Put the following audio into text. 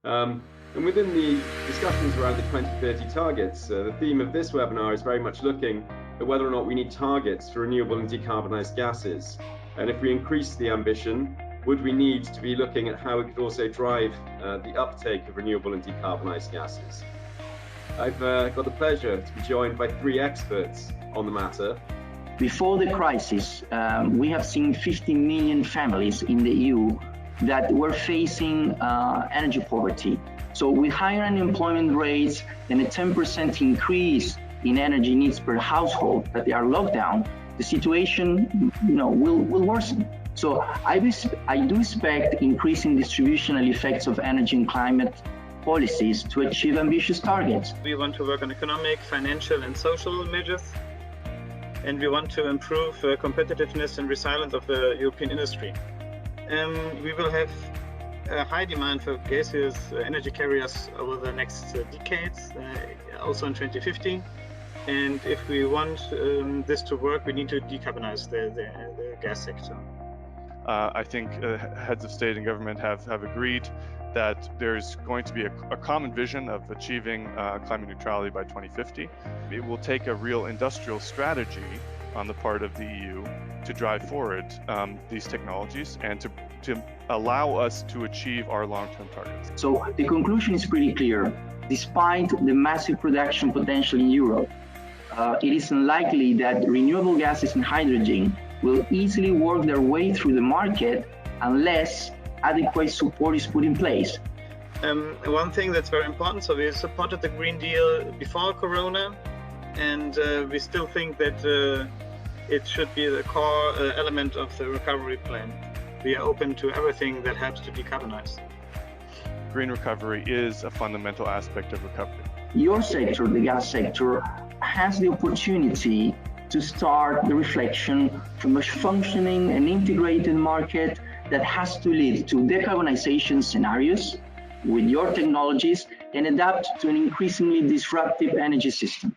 And within the discussions around the 2030 targets, the theme of this webinar is very much looking at whether or not we need targets for renewable and decarbonised gases. And if we increase the ambition, would we need to be looking at how we could also drive the uptake of renewable and decarbonised gases? I've got the pleasure to be joined by three experts on the matter. Before the crisis, we have seen 50 million families in the EU that were facing energy poverty. So with higher unemployment rates and a 10% increase in energy needs per household that they are locked down, the situation will worsen. So I do expect increasing distributional effects of energy and climate policies to achieve ambitious targets. We want to work on economic, financial and social measures, and we want to improve competitiveness and resilience of the European industry. We will have a high demand for gaseous energy carriers over the next decades, also in 2050. And if we want this to work, we need to decarbonize the gas sector. I think heads of state and government have agreed that there's going to be a common vision of achieving climate neutrality by 2050. It will take a real industrial strategy on the part of the EU to drive forward these technologies and to allow us to achieve our long-term targets. So the conclusion is pretty clear. Despite the massive production potential in Europe, it is unlikely that renewable gases and hydrogen will easily work their way through the market unless adequate support is put in place. One thing that's very important, so we supported the Green Deal before Corona, and we still think that it should be the core element of the recovery plan. We are open to everything that helps to decarbonize. Green recovery is a fundamental aspect of recovery. Your sector, the gas sector, has the opportunity to start the reflection from a functioning and integrated market that has to lead to decarbonization scenarios with your technologies and adapt to an increasingly disruptive energy system.